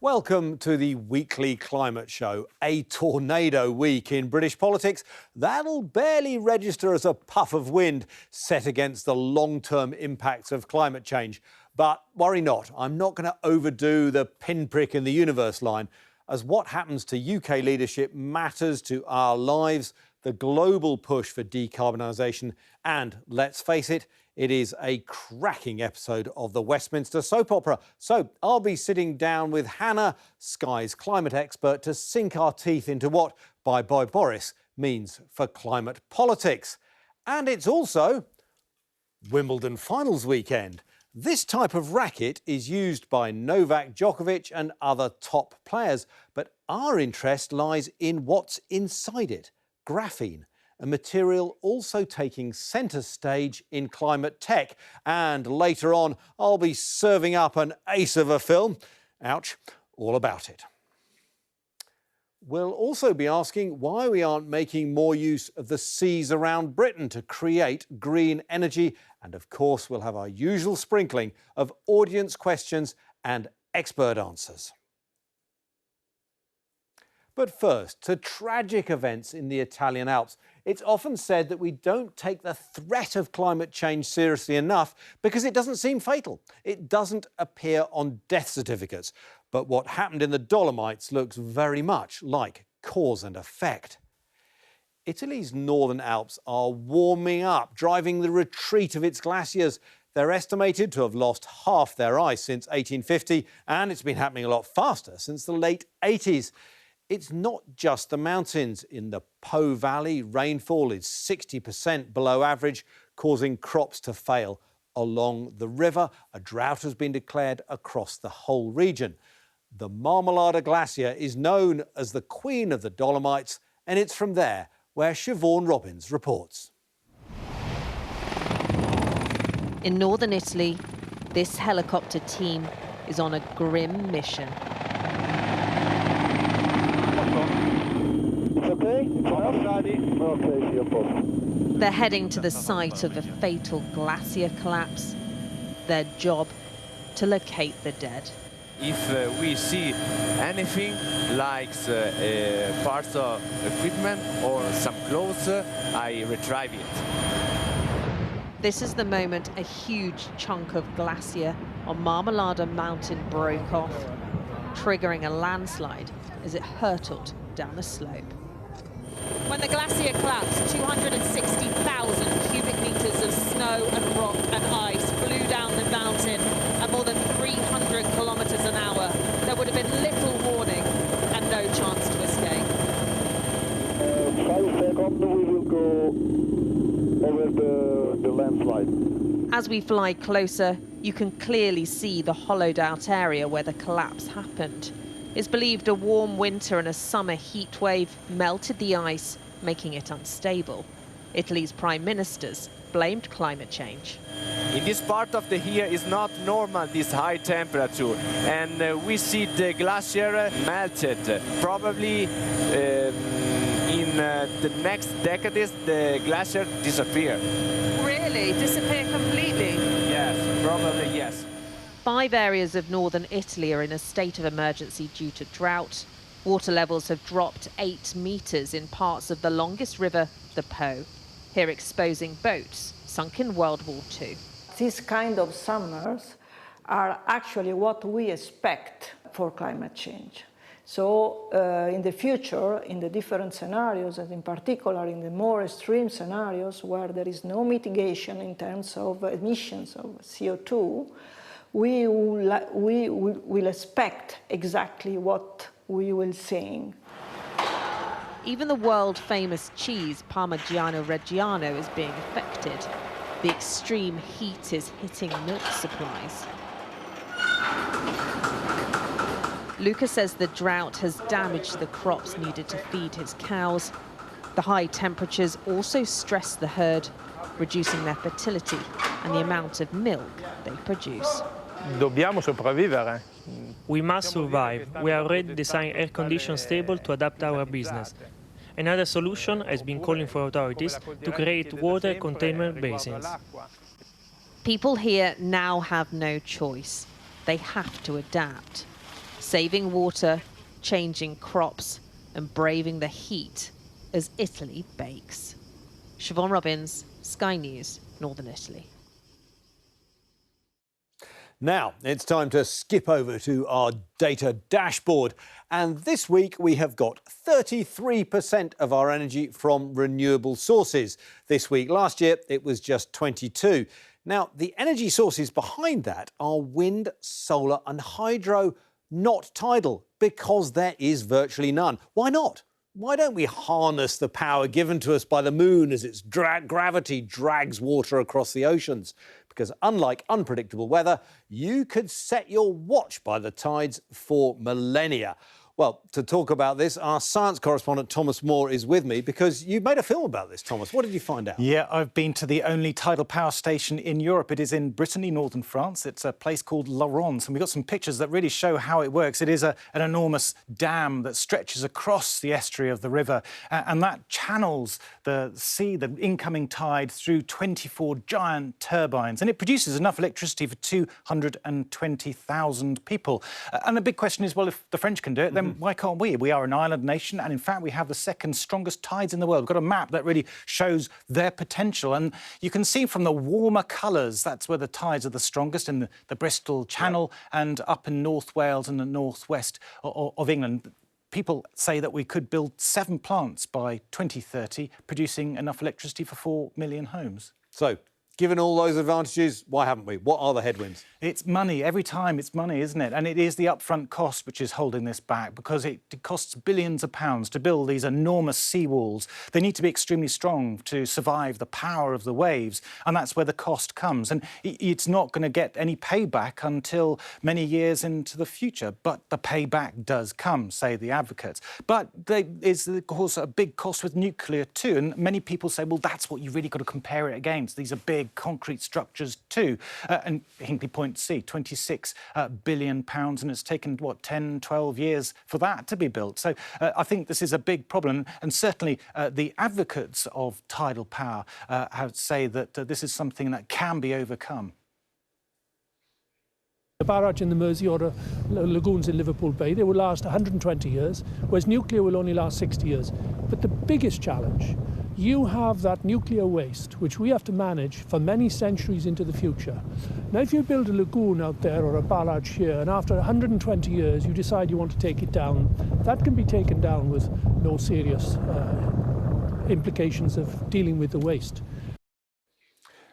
Welcome to the weekly climate show. A tornado week in British politics. That'll barely register as a puff of wind set against the long-term impacts of climate change. But worry not, I'm not going to overdo the pinprick in the universe line, as what happens to UK leadership matters to our lives, the global push for decarbonisation, and let's face it, it is a cracking episode of the Westminster soap opera. So I'll be sitting down with Hannah, Sky's climate expert, to sink our teeth into what Bye Bye Boris means for climate politics. And it's also Wimbledon finals weekend. This type of racket is used by Novak Djokovic and other top players, but our interest lies in what's inside it, graphene, a material also taking centre stage in climate tech. And later on, I'll be serving up an ace of a film, ouch, all about it. We'll also be asking why we aren't making more use of the seas around Britain to create green energy. And of course, we'll have our usual sprinkling of audience questions and expert answers. But first, to tragic events in the Italian Alps. It's often said that we don't take the threat of climate change seriously enough because it doesn't seem fatal. It doesn't appear on death certificates. But what happened in the Dolomites looks very much like cause and effect. Italy's northern Alps are warming up, driving the retreat of its glaciers. They're estimated to have lost half their ice since 1850, and it's been happening a lot faster since the late 80s. It's not just the mountains. In the Po Valley, rainfall is 60% below average, causing crops to fail. Along the river, a drought has been declared across the whole region. The Marmolada Glacier is known as the Queen of the Dolomites, and it's from there where Siobhan Robbins reports. In northern Italy, this helicopter team is on a grim mission. They're heading to the site of a fatal glacier collapse. Their job, to locate the dead. If we see anything like parts of equipment or some clothes, I retrieve it. This is the moment a huge chunk of glacier on Marmolada Mountain broke off, triggering a landslide as it hurtled down a slope. When the glacier collapsed, 260,000 cubic metres of snow and rock and ice flew down the mountain at more than 300 kilometres an hour. There would have been little warning and no chance to escape. 5 seconds, we will go over the landslide. As we fly closer, you can clearly see the hollowed out area where the collapse happened. It's believed a warm winter and a summer heat wave melted the ice, making it unstable. Italy's prime ministers blamed climate change. In this part of the year is not normal, this high temperature, and we see the glacier melted. Probably in the next decades the glacier disappear. Really? Disappear completely? Yes, probably yes. 5 areas of northern Italy are in a state of emergency due to drought. Water levels have dropped 8 metres in parts of the longest river, the Po, here exposing boats sunk in World War II. These kind of summers are actually what we expect for climate change. So in the future, in the different scenarios, and in particular in the more extreme scenarios where there is no mitigation in terms of emissions of CO2, we will expect exactly what we will see. Even the world-famous cheese Parmigiano Reggiano is being affected. The extreme heat is hitting milk supplies. Luca says the drought has damaged the crops needed to feed his cows. The high temperatures also stress the herd, reducing their fertility and the amount of milk they produce. Dobbiamo sopravvivere. We must survive. We already designed air conditions stable to adapt our business. Another solution has been calling for authorities to create water containment basins. People here now have no choice. They have to adapt. saving water, changing crops, and braving the heat as Italy bakes. Siobhan Robbins, Sky News, Northern Italy. Now, it's time to skip over to our data dashboard. And this week we have got 33% of our energy from renewable sources. This week, last year, it was just 22. Now, the energy sources behind that are wind, solar and hydro, not tidal, because there is virtually none. Why not? Why don't we harness the power given to us by the moon as its gravity drags water across the oceans? Because unlike unpredictable weather, you could set your watch by the tides for millennia. Well, to talk about this, our science correspondent Thomas Moore is with me because you made a film about this, Thomas. What did you find out? Yeah, I've been to the only tidal power station in Europe. It is in Brittany, northern France. It's a place called La Ronce, and we've got some pictures that really show how it works. It is an enormous dam that stretches across the estuary of the river, and that channels the sea, the incoming tide, through 24 giant turbines, and it produces enough electricity for 220,000 people. And the big question is, well, if the French can do it, then why can't we? We are an island nation, and in fact, we have the second strongest tides in the world. We've got a map that really shows their potential, and you can see from the warmer colours, that's where the tides are the strongest, in the Bristol Channel and up in North Wales and the northwest of England. People say that we could build 7 plants by 2030, producing enough electricity for 4 million homes. So, given all those advantages, why haven't we? What are the headwinds? It's money. Every time it's money, isn't it? And it is the upfront cost which is holding this back, because it costs billions of pounds to build these enormous seawalls. They need to be extremely strong to survive the power of the waves, and that's where the cost comes. And it's not going to get any payback until many years into the future, but the payback does come, say the advocates. But there is, of course, a big cost with nuclear too, and many people say, well, that's what you've really got to compare it against. These are big concrete structures too. And Hinkley Point C, £26 billion, and it's taken, what, 10, 12 years for that to be built. So I think this is a big problem, and certainly the advocates of tidal power say that this is something that can be overcome. A barrage in the Mersey or lagoons in Liverpool Bay, they will last 120 years, whereas nuclear will only last 60 years. But the biggest challenge, you have that nuclear waste, which we have to manage for many centuries into the future. Now, if you build a lagoon out there or a barrage here, and after 120 years you decide you want to take it down, that can be taken down with no serious implications of dealing with the waste.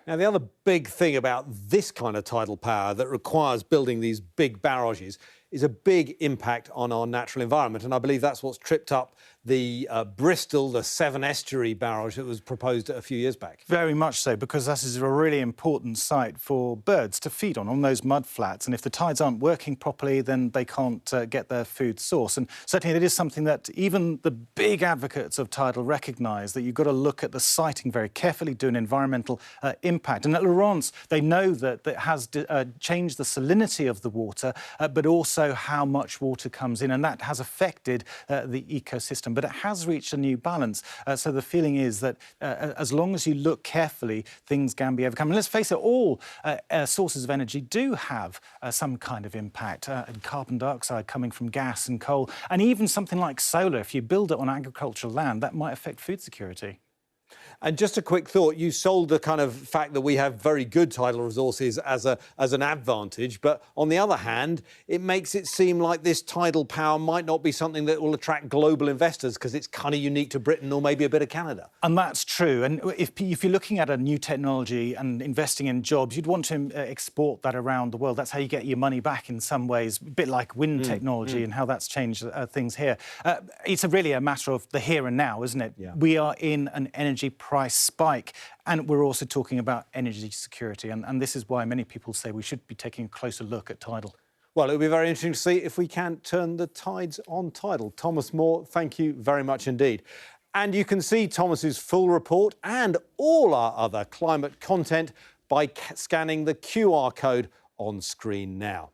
Now, the other big thing about this kind of tidal power that requires building these big barrages is a big impact on our natural environment. And I believe that's what's tripped up the Bristol, the Severn Estuary barrage that was proposed a few years back. Very much so, because this is a really important site for birds to feed on those mud flats. And if the tides aren't working properly, then they can't get their food source. And certainly it is something that even the big advocates of tidal recognise, that you've got to look at the siting very carefully, do an environmental impact. And at La Ronce, they know that it has changed the salinity of the water, but also how much water comes in, and that has affected the ecosystem. But it has reached a new balance. So the feeling is that as long as you look carefully, things can be overcome. And let's face it, all sources of energy do have some kind of impact. Carbon dioxide coming from gas and coal, and even something like solar, if you build it on agricultural land, that might affect food security. And just a quick thought, you sold the kind of fact that we have very good tidal resources as an advantage, but on the other hand, it makes it seem like this tidal power might not be something that will attract global investors because it's kind of unique to Britain or maybe a bit of Canada. And that's true. And if you're looking at a new technology and investing in jobs, you'd want to export that around the world. That's how you get your money back in some ways, a bit like wind technology and how that's changed things here. It's really a matter of the here and now, isn't it? Yeah. We are in an energy price spike, and we're also talking about energy security, and this is why many people say we should be taking a closer look at tidal. Well, it'll be very interesting to see if we can turn the tides on tidal. Thomas Moore, thank you very much indeed. And you can see Thomas's full report and all our other climate content by scanning the QR code on screen now.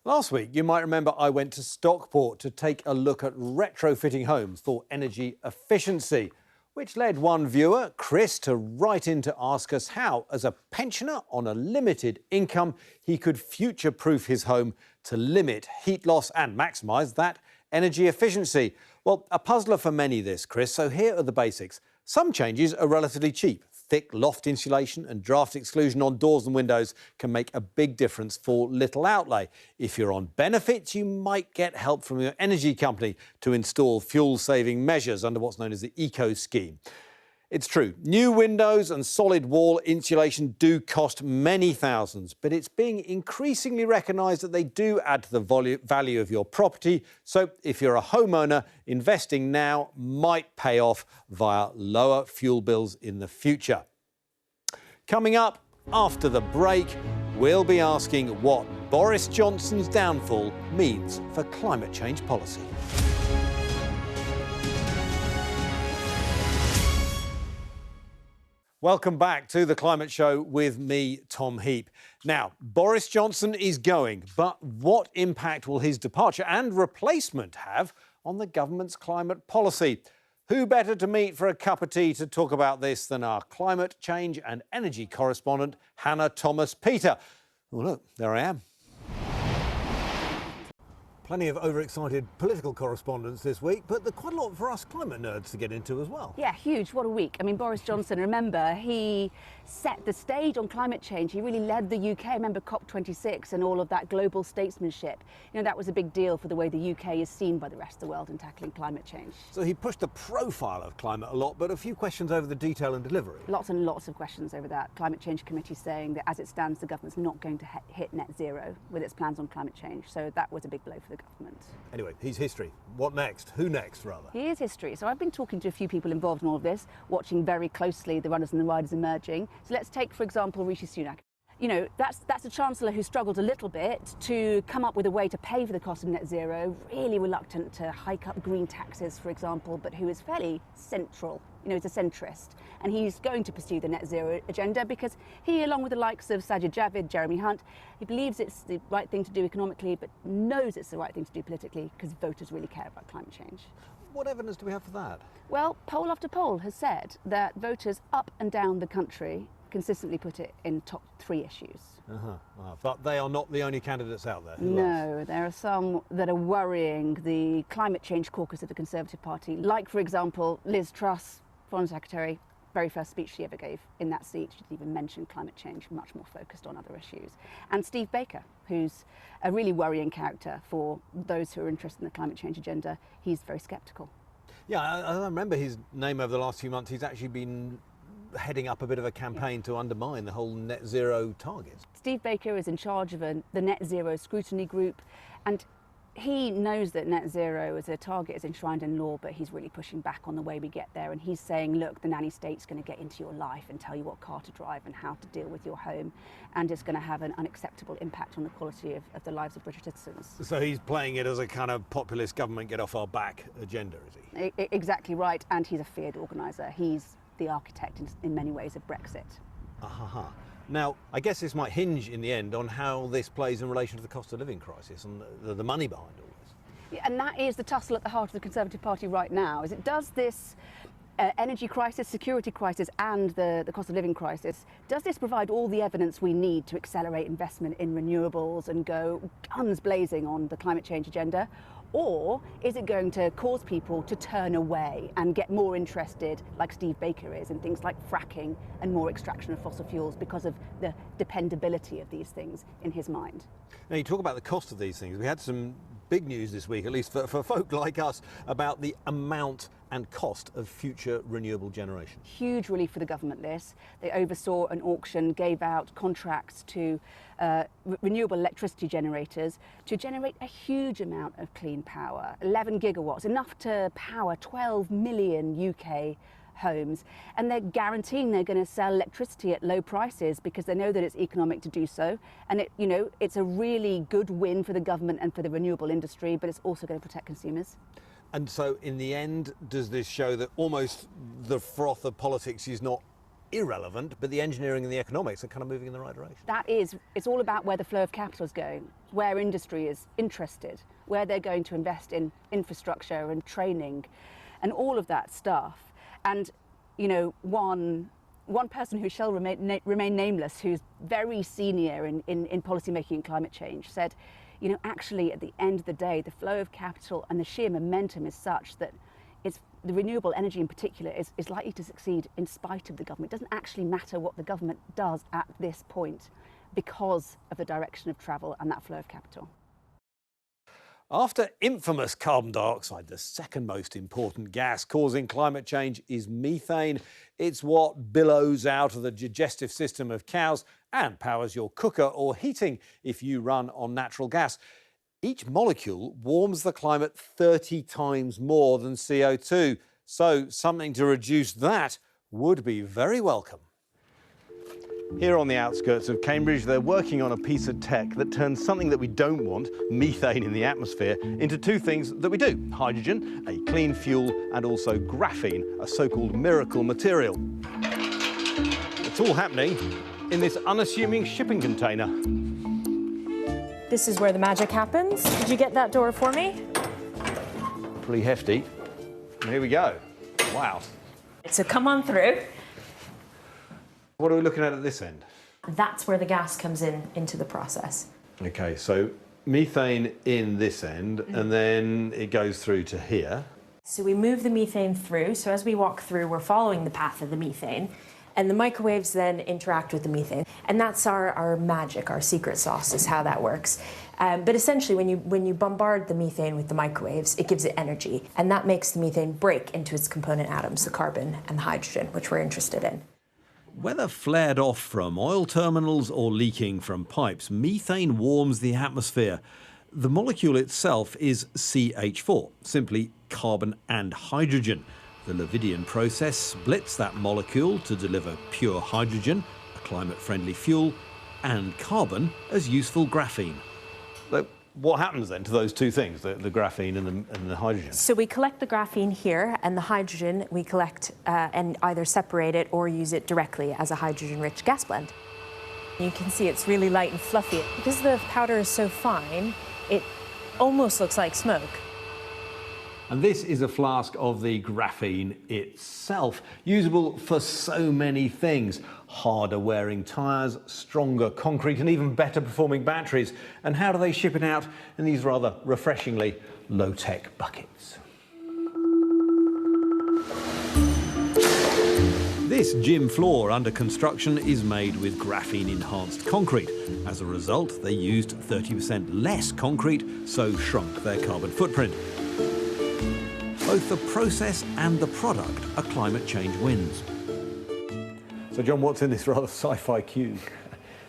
Last week, you might remember I went to Stockport to take a look at retrofitting homes for energy efficiency. which led one viewer, Chris, to write in to ask us how, as a pensioner on a limited income, he could future-proof his home to limit heat loss and maximise that energy efficiency. Well, a puzzler for many, this, Chris, so here are the basics. Some changes are relatively cheap. Thick loft insulation and draft exclusion on doors and windows can make a big difference for little outlay. If you're on benefits, you might get help from your energy company to install fuel-saving measures under what's known as the Eco Scheme. It's true, new windows and solid wall insulation do cost many thousands, but it's being increasingly recognised that they do add to the value of your property. So if you're a homeowner, investing now might pay off via lower fuel bills in the future. Coming up after the break, we'll be asking what Boris Johnson's downfall means for climate change policy. Welcome back to The Climate Show with me, Tom Heap. Now, Boris Johnson is going, but what impact will his departure and replacement have on the government's climate policy? Who better to meet for a cup of tea to talk about this than our climate change and energy correspondent, Hannah Thomas-Peter. Well, look, there I am. Plenty of overexcited political correspondence this week, but there's quite a lot for us climate nerds to get into as well. Yeah, huge. What a week. I mean, Boris Johnson, remember, he set the stage on climate change. He really led the UK. Remember COP26 and all of that global statesmanship. You know, that was a big deal for the way the UK is seen by the rest of the world in tackling climate change. So he pushed the profile of climate a lot, but a few questions over the detail and delivery. Lots and lots of questions over that. Climate Change Committee saying that as it stands, the government's not going to hit net zero with its plans on climate change. So that was a big blow for the government. Anyway, he's history. What next? Who next, rather? He is history. So I've been talking to a few people involved in all of this, watching very closely the runners and the riders emerging. So let's take, for example, Rishi Sunak. You know, that's a chancellor who struggled a little bit to come up with a way to pay for the cost of net zero, really reluctant to hike up green taxes, for example, but who is fairly central. You know, he's a centrist, and he's going to pursue the net zero agenda because he, along with the likes of Sajid Javid, Jeremy Hunt, he believes it's the right thing to do economically, but knows it's the right thing to do politically because voters really care about climate change. What evidence do we have for that? Well, poll after poll has said that voters up and down the country consistently put it in top 3 issues. But they are not the only candidates out there. No, there are some that are worrying the climate change caucus of the Conservative Party, like, for example, Liz Truss, Foreign Secretary, very first speech she ever gave in that seat. She didn't even mention climate change, much more focused on other issues. And Steve Baker, who's a really worrying character for those who are interested in the climate change agenda. He's very sceptical. Yeah, I remember his name over the last few months. He's actually been heading up a bit of a campaign to undermine the whole net zero targets. Steve Baker is in charge of the net zero scrutiny group, and he knows that net zero as a target is enshrined in law, but he's really pushing back on the way we get there. And he's saying, look, the nanny state's going to get into your life and tell you what car to drive and how to deal with your home, and it's going to have an unacceptable impact on the quality of the lives of British citizens. So he's playing it as a kind of populist government get off our back agenda, is he? Exactly right, and he's a feared organiser. He's the architect in many ways of Brexit. Now, I guess this might hinge in the end on how this plays in relation to the cost of living crisis and the money behind all this. Yeah, and that is the tussle at the heart of the Conservative Party right now, is it does this energy crisis, security crisis and the cost of living crisis, does this provide all the evidence we need to accelerate investment in renewables and go guns blazing on the climate change agenda? Or is it going to cause people to turn away and get more interested, like Steve Baker is, in things like fracking and more extraction of fossil fuels because of the dependability of these things in his mind? Now, you talk about the cost of these things. We had some big news this week, at least for folk like us, about the amount and cost of future renewable generation. Huge relief for the government, this. They oversaw an auction, gave out contracts to renewable electricity generators to generate a huge amount of clean power, 11 gigawatts, enough to power 12 million UK homes, and they're guaranteeing they're going to sell electricity at low prices because they know that it's economic to do so, and it's a really good win for the government and for the renewable industry, but it's also going to protect consumers. And so in the end, does this show that almost the froth of politics is not irrelevant, but the engineering and the economics are kind of moving in the right direction? It's all about where the flow of capital is going, where industry is interested, where they're going to invest in infrastructure and training and all of that stuff. And you know, one person who shall remain nameless, who's very senior in policy making and climate change, said, you know, actually at the end of the day, the flow of capital and the sheer momentum is such that the renewable energy in particular is likely to succeed in spite of the government. It doesn't actually matter what the government does at this point because of the direction of travel and that flow of capital. After infamous carbon dioxide, the second most important gas causing climate change is methane. It's what billows out of the digestive system of cows and powers your cooker or heating if you run on natural gas. Each molecule warms the climate 30 times more than CO2, so something to reduce that would be very welcome. Here on the outskirts of Cambridge, they're working on a piece of tech that turns something that we don't want, methane in the atmosphere, into two things that we do: hydrogen, a clean fuel, and also graphene, a so-called miracle material. It's all happening in this unassuming shipping container. This is where the magic happens. Did you get that door for me? Pretty hefty. And here we go. Wow. So come on through. What are we looking at this end? That's where the gas comes into the process. OK, so methane in this end, and then it goes through to here. So we move the methane through. So as we walk through, we're following the path of the methane. And the microwaves then interact with the methane. And that's our magic, our secret sauce is how that works. But essentially, when you bombard the methane with the microwaves, it gives it energy. And that makes the methane break into its component atoms, the carbon and the hydrogen, which we're interested in. Whether flared off from oil terminals or leaking from pipes, methane warms the atmosphere. The molecule itself is CH4, simply carbon and hydrogen. The Levidian process splits that molecule to deliver pure hydrogen, a climate-friendly fuel, and carbon as useful graphene. So what happens then to those two things, the graphene and the hydrogen? So we collect the graphene here, and the hydrogen we collect and either separate it or use it directly as a hydrogen-rich gas blend. You can see it's really light and fluffy. Because the powder is so fine, it almost looks like smoke. And this is a flask of the graphene itself, usable for so many things: harder wearing tyres, stronger concrete, and even better performing batteries. And how do they ship it out? In these rather refreshingly low-tech buckets. This gym floor under construction is made with graphene-enhanced concrete. As a result, they used 30% less concrete, so shrunk their carbon footprint. Both the process and the product are climate change wins. So, John, what's in this rather sci-fi cube?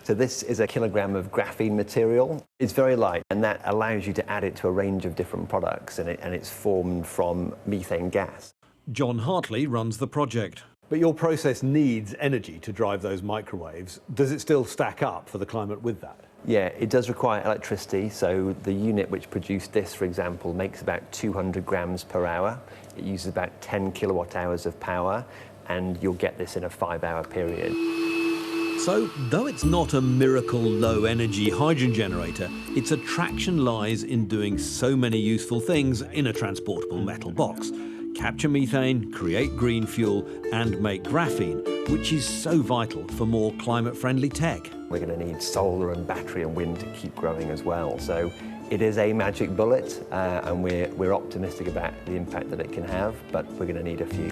So this is a kilogram of graphene material. It's very light, and that allows you to add it to a range of different products, and it's formed from methane gas. John Hartley runs the project. But your process needs energy to drive those microwaves. Does it still stack up for the climate with that? Yeah, it does require electricity. So the unit which produced this, for example, makes about 200 grams per hour. It uses about 10 kilowatt hours of power, and you'll get this in a 5-hour period. So, though it's not a miracle low-energy hydrogen generator, its attraction lies in doing so many useful things in a transportable metal box. Capture methane, create green fuel, and make graphene, which is so vital for more climate-friendly tech. We're going to need solar and battery and wind to keep growing as well. So it is a magic bullet, and we're optimistic about the impact that it can have, but we're going to need a few.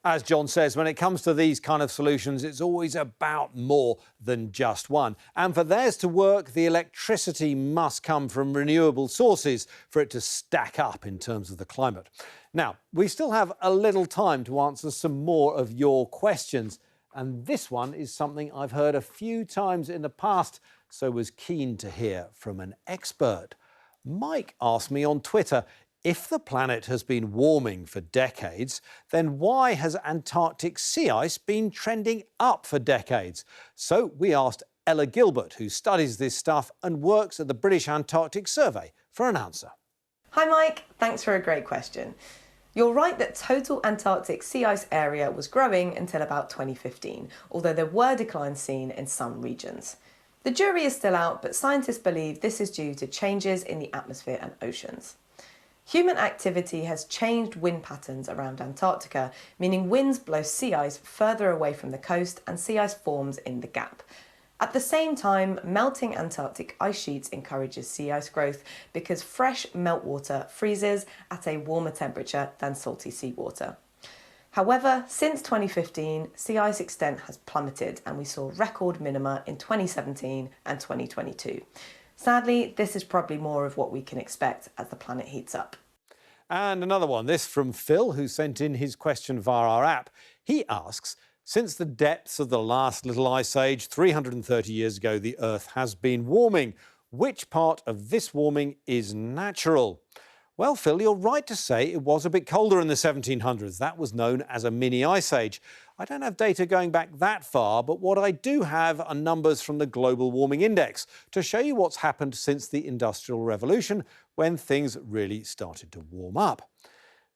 As John says, when it comes to these kind of solutions, it's always about more than just one. And for theirs to work, the electricity must come from renewable sources for it to stack up in terms of the climate. Now, we still have a little time to answer some more of your questions. And this one is something I've heard a few times in the past, so was keen to hear from an expert. Mike asked me on Twitter, if the planet has been warming for decades, then why has Antarctic sea ice been trending up for decades? So we asked Ella Gilbert, who studies this stuff and works at the British Antarctic Survey, for an answer. Hi Mike, thanks for a great question. You're right that total Antarctic sea ice area was growing until about 2015, although there were declines seen in some regions. The jury is still out, but scientists believe this is due to changes in the atmosphere and oceans. Human activity has changed wind patterns around Antarctica, meaning winds blow sea ice further away from the coast and sea ice forms in the gap. At the same time, melting Antarctic ice sheets encourages sea ice growth because fresh meltwater freezes at a warmer temperature than salty seawater. However, since 2015, sea ice extent has plummeted and we saw record minima in 2017 and 2022. Sadly, this is probably more of what we can expect as the planet heats up. And another one, this from Phil, who sent in his question via our app. He asks, since the depths of the last little ice age 330 years ago, the Earth has been warming. Which part of this warming is natural? Well, Phil, you're right to say it was a bit colder in the 1700s. That was known as a mini ice age. I don't have data going back that far, but what I do have are numbers from the Global Warming Index to show you what's happened since the Industrial Revolution, when things really started to warm up.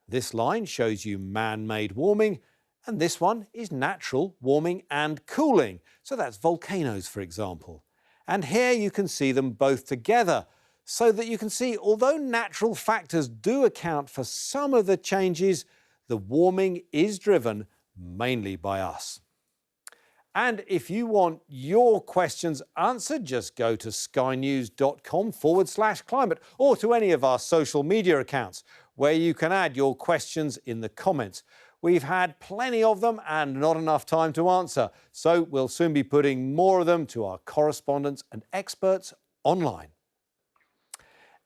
This line shows you man-made warming, and this one is natural warming and cooling. So that's volcanoes, for example. And here you can see them both together, so that you can see, although natural factors do account for some of the changes, the warming is driven mainly by us. And if you want your questions answered, just go to skynews.com/climate or to any of our social media accounts, where you can add your questions in the comments. We've had plenty of them and not enough time to answer, so we'll soon be putting more of them to our correspondents and experts online.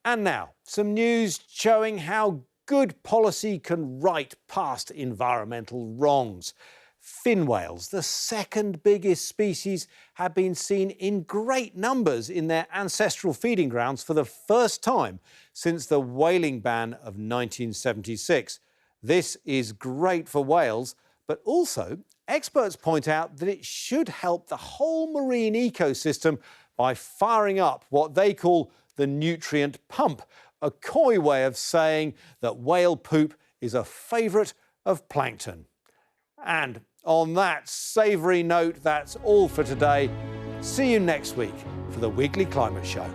And now, some news showing how good policy can right past environmental wrongs. Fin whales, the second biggest species, have been seen in great numbers in their ancestral feeding grounds for the first time since the whaling ban of 1976. This is great for whales, but also experts point out that it should help the whole marine ecosystem by firing up what they call the nutrient pump, a coy way of saying that whale poop is a favourite of plankton. And on that savoury note, that's all for today. See you next week for the Weekly Climate Show.